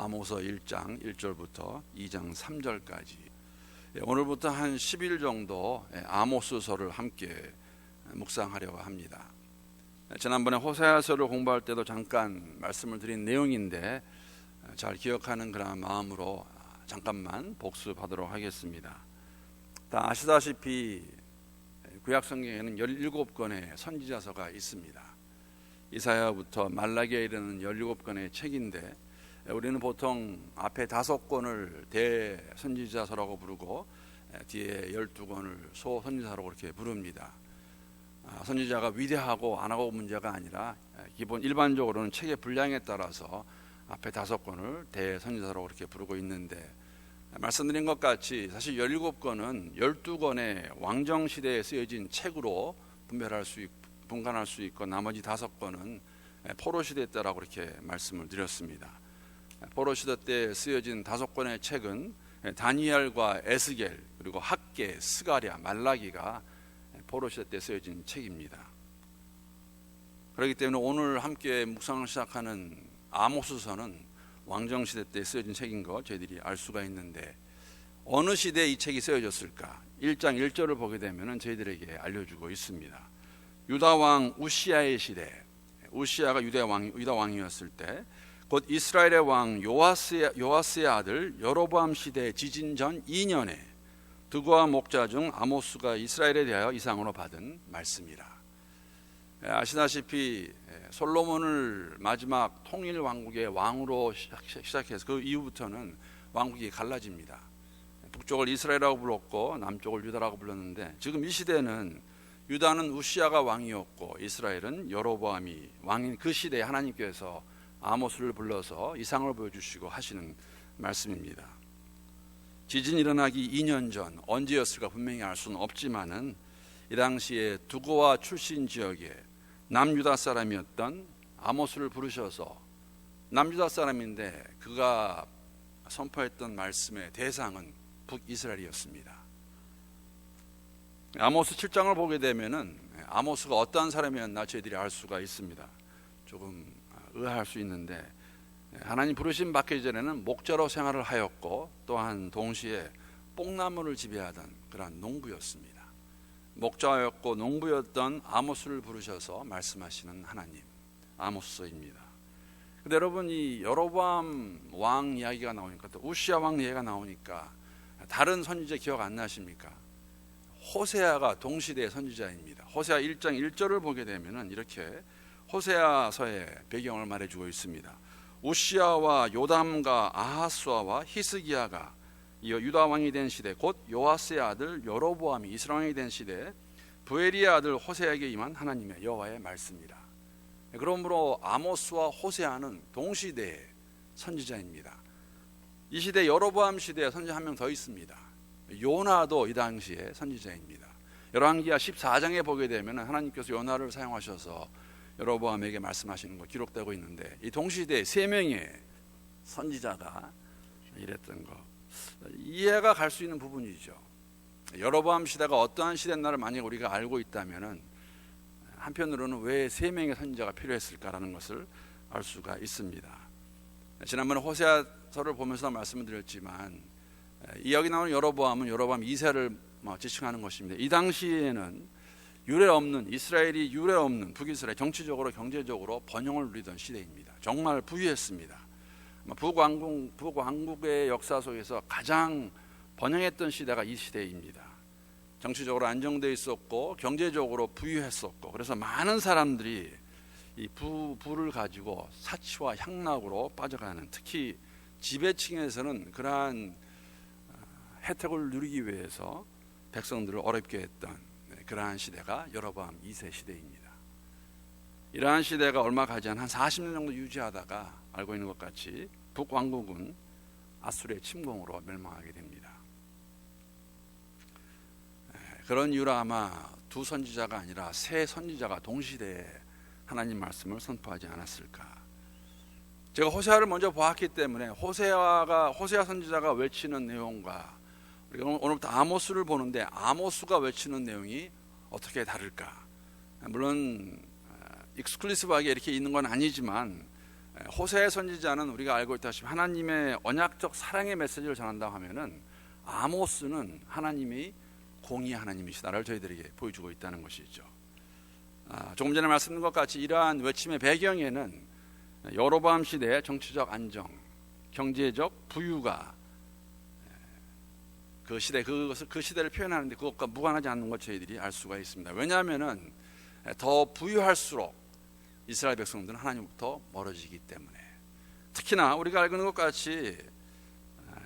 아모스 1장 1절부터 2장 3절까지 오늘부터 한 10일 정도 아모스서를 함께 묵상하려고 합니다. 지난번에 호세아서를 공부할 때도 잠깐 말씀을 드린 내용인데 잘 기억하는 그런 마음으로 잠깐만 복습하도록 하겠습니다. 다 아시다시피 구약성경에는 17권의 선지자서가 있습니다. 이사야부터 말라기에 이르는 17권의 책인데 우리는 보통 앞에 5권을 대선지자서라고 부르고 뒤에 12권을 소선지자서라고 그렇게 부릅니다. 선지자가 위대하고 안 하고 문제가 아니라 기본 일반적으로는 책의 분량에 따라서 앞에 5권을 대선지자서라고 그렇게 부르고 있는데, 말씀드린 것 같이 사실 17권은 12권의 왕정시대에 쓰여진 책으로 분간할 수 있고 나머지 5권은 포로시대 때라고 그렇게 말씀을 드렸습니다. 포로시대 때 쓰여진 5권의 책은 다니엘과 에스겔 그리고 학개, 스가랴, 말라기가 포로시대 때 쓰여진 책입니다. 그렇기 때문에 오늘 함께 묵상을 시작하는 아모스서는 왕정시대 때 쓰여진 책인 거 저희들이 알 수가 있는데, 어느 시대에 이 책이 쓰여졌을까? 1장 1절을 보게 되면 저희들에게 알려주고 있습니다. 유다왕 우시야의 시대, 우시야가 유다 왕이었을 때 곧 이스라엘의 왕 요아스의 아들 여로보암 시대 지진 전 2년에 드고와 목자 중 아모스가 이스라엘에 대하여 이상으로 받은 말씀이라. 아시다시피 솔로몬을 마지막 통일 왕국의 왕으로 시작해서 그 이후부터는 왕국이 갈라집니다. 북쪽을 이스라엘이라고 불렀고 남쪽을 유다라고 불렀는데, 지금 이 시대는 유다는 우시야가 왕이었고 이스라엘은 여로보암이 왕인 그 시대에 하나님께서 아모스를 불러서 이상을 보여주시고 하시는 말씀입니다. 지진이 일어나기 2년 전 언제였을까 분명히 알 수는 없지만은 이 당시에 두고와 출신 지역에 남유다 사람이었던 아모스를 부르셔서, 남유다 사람인데 그가 선포했던 말씀의 대상은 북이스라엘이었습니다. 아모스 7장을 보게 되면은 아모스가 어떠한 사람이었나 저희들이 알 수가 있습니다. 조금 의아할 수 있는데, 하나님 부르심 받기 전에는 목자로 생활을 하였고 또한 동시에 뽕나무를 지배하던 그런 농부였습니다. 목자였고 농부였던 아모스를 부르셔서 말씀하시는 하나님, 아모스서입니다. 근데 여러분, 이 여로보암 왕 이야기가 나오니까 또 우시야 왕 이야기가 나오니까 다른 선지자 기억 안 나십니까? 호세아가 동시대의 선지자입니다. 호세아 1장 1절을 보게 되면 이렇게 호세아서의 배경을 말해주고 있습니다. 우시야와 요담과 아하스와 히스기야가 유다 왕이 된 시대, 곧 요아스의 아들 여로보암이 이스라엘 왕이 된 시대, 부엘리의 아들 호세아에게 임한 하나님의 여호와의 말씀이라. 그러므로 아모스와 호세아는 동시대의 선지자입니다. 이 시대 여로보암 시대에 선지자 한 명 더 있습니다. 요나도 이 당시에 선지자입니다. 열왕기하 14장에 보게 되면 하나님께서 요나를 사용하셔서 여로보암에게 말씀하시는 거 기록되고 있는데, 이 동시대에 3명의 선지자가 이랬던 거 이해가 갈 수 있는 부분이죠. 여로보암 시대가 어떠한 시대인가를 만약 우리가 알고 있다면 한편으로는 왜 3명의 선지자가 필요했을까라는 것을 알 수가 있습니다. 지난번에 호세아서를 보면서 말씀을 드렸지만, 여기 나오는 여로보암은 여로보암 2세를 지칭하는 것입니다. 이 당시에는 이스라엘이 유례 없는 북이스라엘, 정치적으로 경제적으로 번영을 누리던 시대입니다. 정말 부유했습니다. 북왕국의 역사 속에서 가장 번영했던 시대가 이 시대입니다. 정치적으로 안정되어 있었고 경제적으로 부유했었고, 그래서 많은 사람들이 이 부를 가지고 사치와 향락으로 빠져가는, 특히 지배층에서는 그러한 혜택을 누리기 위해서 백성들을 어렵게 했던 그러한 시대가 여로보암 2세 시대입니다. 이러한 시대가 얼마 가지 않은 한 40년 정도 유지하다가 알고 있는 것 같이 북왕국은 아수르의 침공으로 멸망하게 됩니다. 그런 이유로 아마 2 선지자가 아니라 3 선지자가 동시대에 하나님 말씀을 선포하지 않았을까. 제가 호세아를 먼저 보았기 때문에 호세아 선지자가 외치는 내용과 우리가 오늘부터 아모스를 보는데 아모스가 외치는 내용이 어떻게 다를까? 물론 익스클루시브하게 이렇게 있는 건 아니지만 호세 선지자는 우리가 알고 있다시피 하나님의 언약적 사랑의 메시지를 전한다고 하면은 아모스는 하나님이 공의의 하나님이시다를 저희들에게 보여주고 있다는 것이죠. 조금 전에 말씀드린 것 같이 이러한 외침의 배경에는 여로보암 시대의 정치적 안정, 경제적 부유가 그 시대를 표현하는데 그것과 무관하지 않는 것 저희들이 알 수가 있습니다. 왜냐하면은 더 부유할수록 이스라엘 백성들은 하나님부터 멀어지기 때문에, 특히나 우리가 알고 있는 것 같이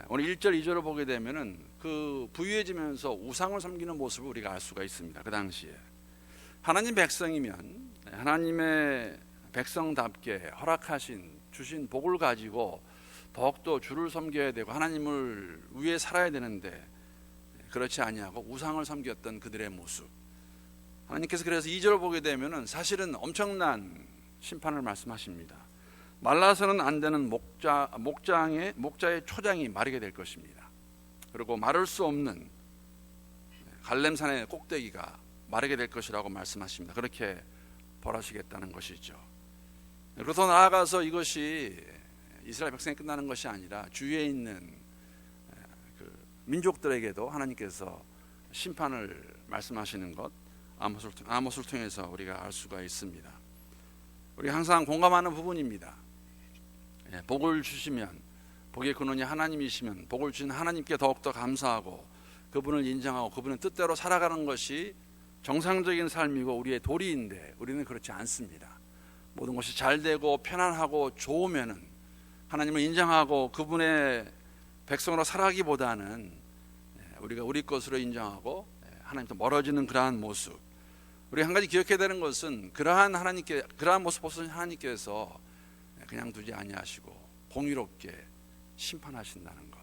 오늘 1절 2절을 보게 되면은 그 부유해지면서 우상을 섬기는 모습을 우리가 알 수가 있습니다. 그 당시에 하나님 백성이면 하나님의 백성답게 주신 복을 가지고 더욱더 주를 섬겨야 되고 하나님을 위해 살아야 되는데 그렇지 아니하고 우상을 섬겼던 그들의 모습, 하나님께서 그래서 2절을 보게 되면은 사실은 엄청난 심판을 말씀하십니다. 말라서는 안 되는 목자의 초장이 마르게 될 것입니다. 그리고 마를 수 없는 갈렙산의 꼭대기가 마르게 될 것이라고 말씀하십니다. 그렇게 벌하시겠다는 것이죠. 그리고 더 나아가서 이것이 이스라엘 백성에 끝나는 것이 아니라 주위에 있는 그 민족들에게도 하나님께서 심판을 말씀하시는 것, 아모스를 통해서 우리가 알 수가 있습니다. 우리 항상 공감하는 부분입니다. 복을 주시면, 복의 근원이 하나님이시면 복을 주신 하나님께 더욱더 감사하고 그분을 인정하고 그분의 뜻대로 살아가는 것이 정상적인 삶이고 우리의 도리인데, 우리는 그렇지 않습니다. 모든 것이 잘 되고 편안하고 좋으면은 하나님을 인정하고 그분의 백성으로 살아가기보다는 우리가 우리 것으로 인정하고 하나님తో 멀어지는 그러한 모습. 우리 한 가지 기억해야 되는 것은 그러한 모습 보시는 하나님께서 그냥 두지 아니하시고 공의롭게 심판하신다는 것,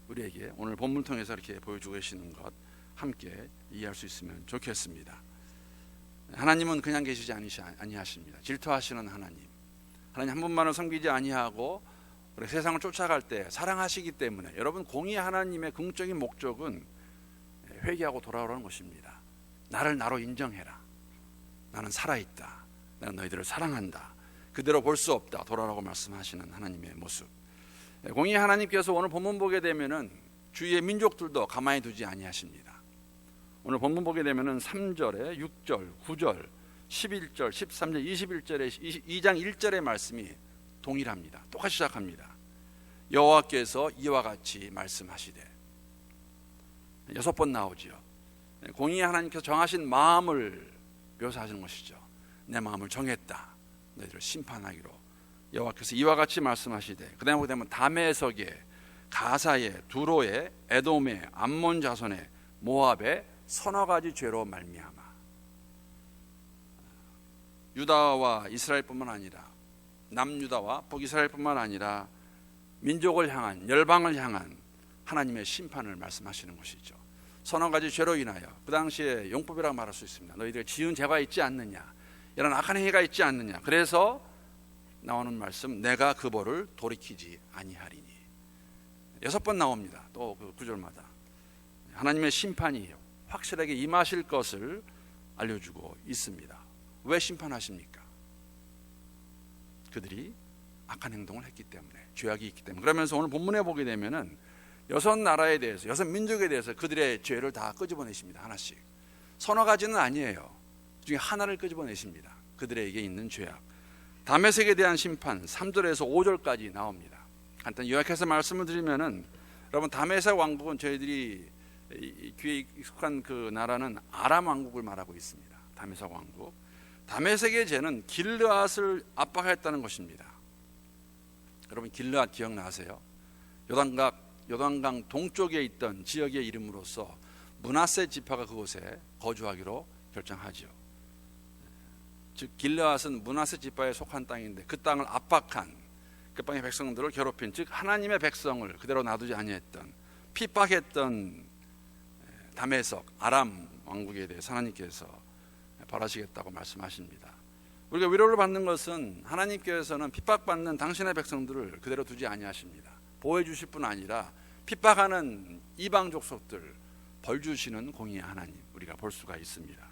우리에게 오늘 본문을 통해서 이렇게 보여주고 계시는 것 함께 이해할 수 있으면 좋겠습니다. 하나님은 그냥 계시지 아니하십니다. 질투하시는 하나님 한 분만을 섬기지 아니하고 우리 세상을 쫓아갈 때 사랑하시기 때문에, 여러분, 공의 하나님의 긍정적인 목적은 회개하고 돌아오라는 것입니다. 나를 나로 인정해라. 나는 살아있다. 나는 너희들을 사랑한다. 그대로 볼 수 없다. 돌아오라고 말씀하시는 하나님의 모습. 공의 하나님께서 오늘 본문 보게 되면은 주위의 민족들도 가만히 두지 아니하십니다. 오늘 본문 보게 되면은 3절에 6절, 9절, 11절, 13절, 21절에 2장 1절의 말씀이 동일합니다. 똑같이 시작합니다. 여호와께서 이와 같이 말씀하시되, 6번 나오지요. 공의의 하나님께서 정하신 마음을 묘사하시는 것이죠. 내 마음을 정했다. 너희들을 심판하기로 여호와께서 이와 같이 말씀하시되, 그 다음에 보게 되면 다메섹에, 가사에, 두로에, 에돔에, 암몬 자손에, 모압에 서너 가지 죄로 말미암아. 유다와 이스라엘뿐만 아니라 남유다와 북이스라엘뿐만 아니라 민족을 향한, 열방을 향한 하나님의 심판을 말씀하시는 것이죠. 서너 가지 죄로 인하여, 그 당시에 용법이라고 말할 수 있습니다. 너희들 지은 죄가 있지 않느냐, 이런 악한 행위가 있지 않느냐. 그래서 나오는 말씀, 내가 그 벌을 돌이키지 아니하리니. 6번 나옵니다. 또 그 구절마다 하나님의 심판이 확실하게 임하실 것을 알려주고 있습니다. 왜 심판하십니까? 그들이 악한 행동을 했기 때문에, 죄악이 있기 때문에. 그러면서 오늘 본문에 보게 되면은 6나라에 대해서, 6민족에 대해서 그들의 죄를 다 끄집어내십니다. 하나씩. 서너 가지는 아니에요. 그 중에 하나를 끄집어내십니다. 그들에게 있는 죄악. 다메섹에 대한 심판 3절에서 5절까지 나옵니다. 간단히 요약해서 말씀을 드리면은, 여러분, 다메섹 왕국은 저희들이 귀에 익숙한 그 나라는 아람 왕국을 말하고 있습니다. 다메섹 왕국. 다메섹의 죄는 길르앗을 압박했다는 것입니다. 여러분, 길르앗 기억나세요? 요단강 동쪽에 있던 지역의 이름으로서 므낫세 지파가 그곳에 거주하기로 결정하지요. 즉 길르앗은 므낫세 지파에 속한 땅인데 그 땅을 압박한, 그 땅의 백성들을 괴롭힌, 즉 하나님의 백성을 그대로 놔두지 아니했던, 핍박했던 다메섹 아람 왕국에 대해서 하나님께서 벌하시겠다고 말씀하십니다. 우리가 위로를 받는 것은 하나님께서는 핍박받는 당신의 백성들을 그대로 두지 아니하십니다. 보호해 주실 뿐 아니라 핍박하는 이방 족속들 벌 주시는 공의의 하나님, 우리가 볼 수가 있습니다.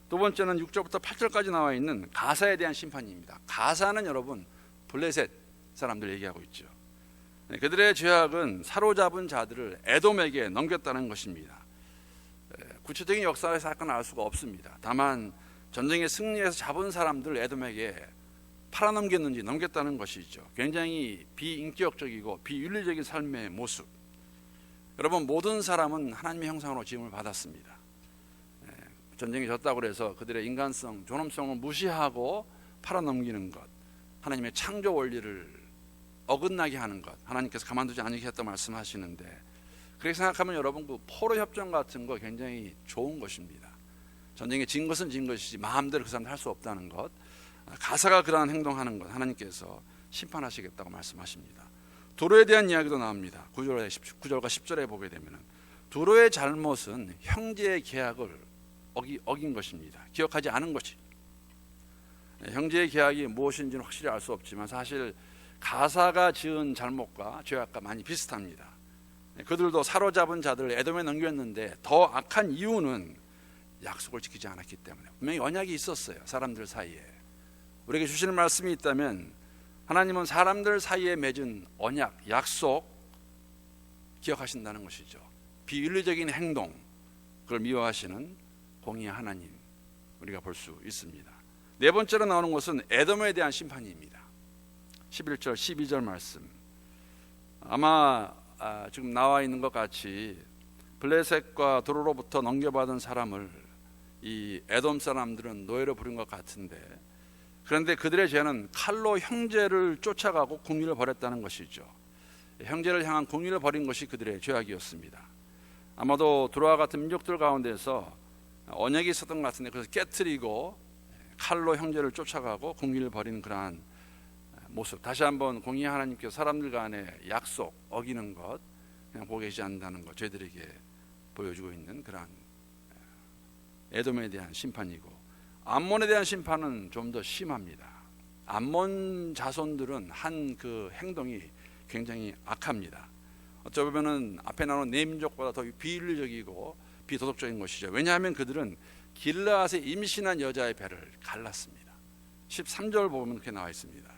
두 번째는 6절부터 8절까지 나와 있는 가사에 대한 심판입니다. 가사는 여러분 블레셋 사람들 얘기하고 있죠. 그들의 죄악은 사로잡은 자들을 에돔에게 넘겼다는 것입니다. 구체적인 역사의 사건을 알 수가 없습니다. 다만 전쟁에 승리해서 잡은 사람들 에돔에게 팔아넘겼는지 넘겼다는 것이죠. 굉장히 비인격적이고 비윤리적인 삶의 모습. 여러분, 모든 사람은 하나님의 형상으로 지음을 받았습니다. 전쟁에 졌다고 해서 그들의 인간성, 존엄성을 무시하고 팔아넘기는 것, 하나님의 창조 원리를 어긋나게 하는 것, 하나님께서 가만두지 않으시겠다고 말씀하시는데, 그렇게 생각하면 여러분, 그 포로 협정 같은 거 굉장히 좋은 것입니다. 전쟁에 진 것은 진 것이지 마음대로 그 사람들 할 수 없다는 것, 가사가 그러한 행동하는 것 하나님께서 심판하시겠다고 말씀하십니다. 도로에 대한 이야기도 나옵니다. 9절과 10절에 보게 되면 도로의 잘못은 형제의 계약을 어긴 것입니다. 기억하지 않은 것이. 형제의 계약이 무엇인지는 확실히 알 수 없지만 사실 가사가 지은 잘못과 죄악과 많이 비슷합니다. 그들도 사로잡은 자들을 에돔에 넘겼는데 더 악한 이유는 약속을 지키지 않았기 때문에. 분명히 언약이 있었어요, 사람들 사이에. 우리에게 주시는 말씀이 있다면 하나님은 사람들 사이에 맺은 언약, 약속 기억하신다는 것이죠. 비윤리적인 행동, 그걸 미워하시는 공의의 하나님, 우리가 볼 수 있습니다. 네 번째로 나오는 것은 에돔에 대한 심판입니다. 11절 12절 말씀. 아마 지금 나와 있는 것 같이 블레셋과 도로로부터 넘겨받은 사람을 이 에돔 사람들은 노예로 부린 것 같은데, 그런데 그들의 죄는 칼로 형제를 쫓아가고 공의를 벌였다는 것이죠. 형제를 향한 공의를 벌인 것이 그들의 죄악이었습니다. 아마도 도로와 같은 민족들 가운데서 언약이 있었던 것 같은데, 그래서 깨트리고 칼로 형제를 쫓아가고 공의를 벌이는 그러한 모습. 다시 한번 공의의 하나님께서 사람들 간의 약속 어기는 것, 그냥 보고 계시지 않는다는 것, 저희들에게 보여주고 있는 그러한 에돔에 대한 심판이고, 암몬에 대한 심판은 좀 더 심합니다. 암몬 자손들은 한 그 행동이 굉장히 악합니다. 어쩌면은 앞에 나온 네 민족보다 더 비윤리적이고 비도덕적인 것이죠. 왜냐하면 그들은 길르앗에 임신한 여자의 배를 갈랐습니다. 13절 보면 그렇게 나와 있습니다.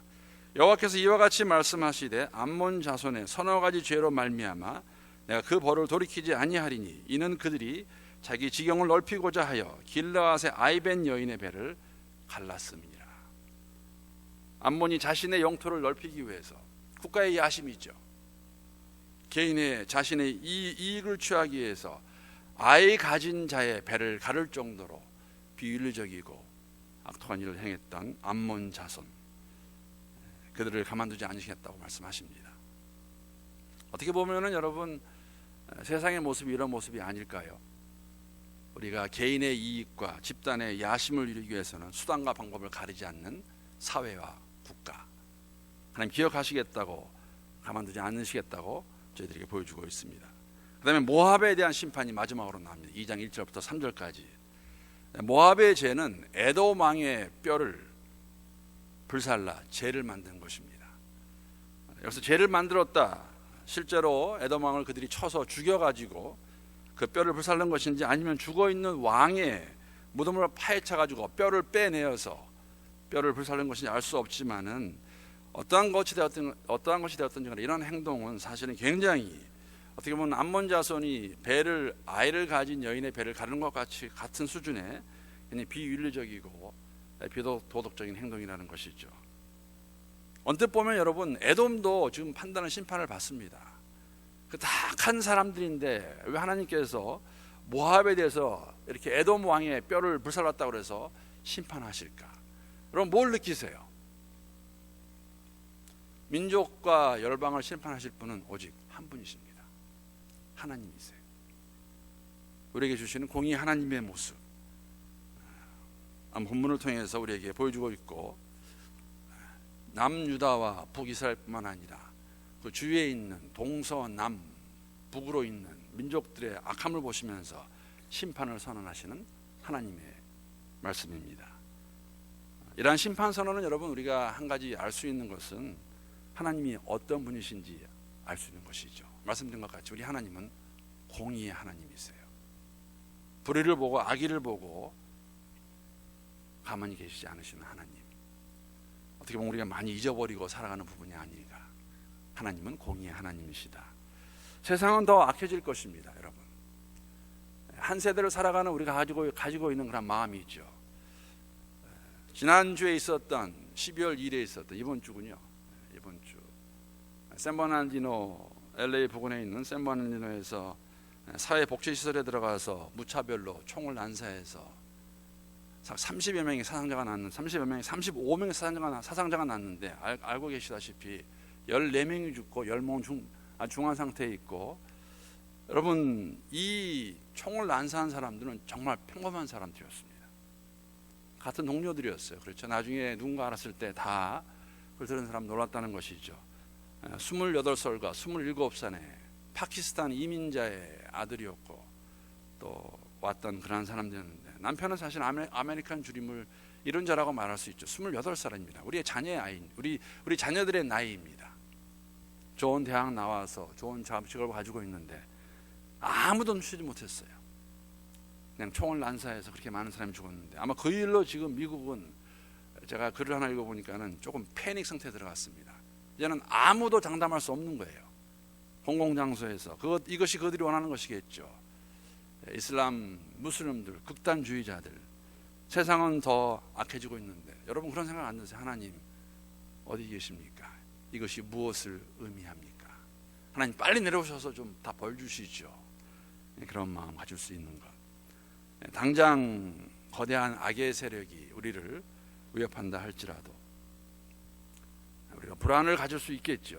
여호와께서 이와 같이 말씀하시되 암몬 자손의 서너 가지 죄로 말미암아 내가 그 벌을 돌이키지 아니하리니 이는 그들이 자기 지경을 넓히고자 하여 길르앗의 아이벤 여인의 배를 갈랐음이니라. 암몬이 자신의 영토를 넓히기 위해서, 국가의 야심이죠, 개인의 자신의 이익을 취하기 위해서 아이 가진 자의 배를 가를 정도로 비윤리적이고 악독한 일을 행했던 암몬 자손, 그들을 가만두지 않으시겠다고 말씀하십니다. 어떻게 보면은 여러분, 세상의 모습이 이런 모습이 아닐까요? 우리가 개인의 이익과 집단의 야심을 이루기 위해서는 수단과 방법을 가리지 않는 사회와 국가, 하나님 기억하시겠다고, 가만두지 않으시겠다고 저희들에게 보여주고 있습니다. 그 다음에 모압에 대한 심판이 마지막으로 나옵니다. 2장 1절부터 3절까지. 모압의 죄는 에돔 왕의 뼈를 불살라 죄를 만든 것입니다. 여기서 죄를 만들었다, 실제로 에돔 왕을 그들이 쳐서 죽여가지고 그 뼈를 불살른 것인지, 아니면 죽어있는 왕의 무덤을 파헤쳐가지고 뼈를 빼내어서 뼈를 불살른 것인지 알 수 없지만은 어떠한 것이 되었든 간에 이런 행동은 사실은 굉장히, 어떻게 보면 암몬 자손이 아이를 가진 여인의 배를 가르는 것 같은 수준의 굉장히 비윤리적이고 비도덕적인 행동이라는 것이죠. 언뜻 보면 여러분, 에돔도 지금 판단은 심판을 받습니다. 그 악한 사람들인데 왜 하나님께서 모압에 대해서 이렇게 에돔 왕의 뼈를 불살랐다고 해서 심판하실까? 여러분, 뭘 느끼세요? 민족과 열방을 심판하실 분은 오직 한 분이십니다. 하나님이세요. 우리에게 주시는 공의 하나님의 모습, 본문을 통해서 우리에게 보여주고 있고, 남유다와 북이스라엘뿐만 아니라 그 주위에 있는 동서남 북으로 있는 민족들의 악함을 보시면서 심판을 선언하시는 하나님의 말씀입니다. 이러한 심판 선언은 여러분, 우리가 한 가지 알 수 있는 것은 하나님이 어떤 분이신지 알 수 있는 것이죠. 말씀드린 것 같이 우리 하나님은 공의의 하나님이세요. 불의를 보고 악의를 보고 가만히 계시지 않으시는 하나님. 어떻게 보면 우리가 많이 잊어버리고 살아가는 부분이 아닐까. 하나님은 공의의 하나님이시다. 세상은 더 악해질 것입니다, 여러분. 한 세대를 살아가는 우리가 가지고 있는 그런 마음이 있죠. 지난주에 있었던 12월 2일에 있었던 이번 주군요. 이번 주 샌버난디노, LA 부근에 있는 샌버난디노에서 사회복지시설에 들어가서 무차별로 총을 난사해서 30여 명의 사상자가 났는 35명의 사상자가 났는데 알고 계시다시피 14명이 죽고 10명은 중환 상태에 있고, 여러분 이 총을 난사한 사람들은 정말 평범한 사람들이었습니다. 같은 동료들이었어요. 그렇죠. 나중에 누군가 알았을 때 다 그걸 들은 사람 놀랐다는 것이죠. 28살과 27살의 파키스탄 이민자의 아들이었고 또 왔던 그런 사람들이었는데, 남편은 사실 아메리칸 주림을 이룬 자라고 말할 수 있죠. 28살입니다. 우리의 자녀의 아이, 우리 자녀들의 나이입니다. 좋은 대학 나와서 좋은 직업을 가지고 있는데 아무도 눈치채지 못했어요. 그냥 총을 난사해서 그렇게 많은 사람이 죽었는데, 아마 그 일로 지금 미국은, 제가 글을 하나 읽어보니까는 조금 패닉 상태에 들어갔습니다. 이제는 아무도 장담할 수 없는 거예요. 공공장소에서 이것이 그들이 원하는 것이겠죠. 이슬람 무슬림들, 극단주의자들, 세상은 더 악해지고 있는데 여러분 그런 생각 안 드세요? 하나님 어디 계십니까? 이것이 무엇을 의미합니까? 하나님 빨리 내려오셔서 좀 다 벌 주시죠. 그런 마음 가질 수 있는 것. 당장 거대한 악의 세력이 우리를 위협한다 할지라도 우리가 불안을 가질 수 있겠죠.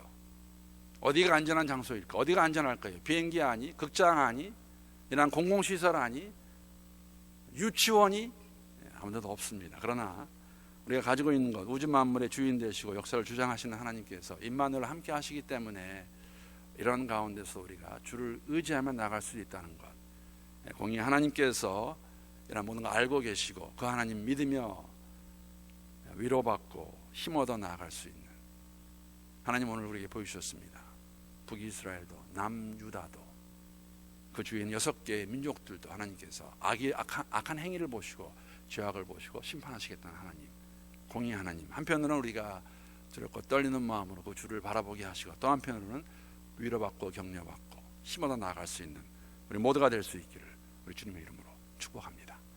어디가 안전한 장소일까? 어디가 안전할까요? 비행기 아니? 극장 아니? 이런 공공시설 아니? 유치원이? 아무 데도 없습니다. 그러나 우리가 가지고 있는 것, 우주 만물의 주인 되시고 역사를 주장하시는 하나님께서 임마누엘과 함께 하시기 때문에 이런 가운데서 우리가 주를 의지하며 나갈 수 있다는 것, 공의 하나님께서 이런 모든 걸 알고 계시고 그 하나님 믿으며 위로받고 힘 얻어 나아갈 수 있는 하나님 오늘 우리에게 보여주셨습니다. 북이스라엘도 남유다도 그 주위에 있는 6개의 민족들도 하나님께서 악한 행위를 보시고 죄악을 보시고 심판하시겠다는 하나님, 공의 하나님. 한편으로는 우리가 두렵고 떨리는 마음으로 그 주를 바라보게 하시고, 또 한편으로는 위로받고 격려받고 힘 얻어 나아갈 수 있는 우리 모두가 될 수 있기를 우리 주님의 이름으로 축복합니다.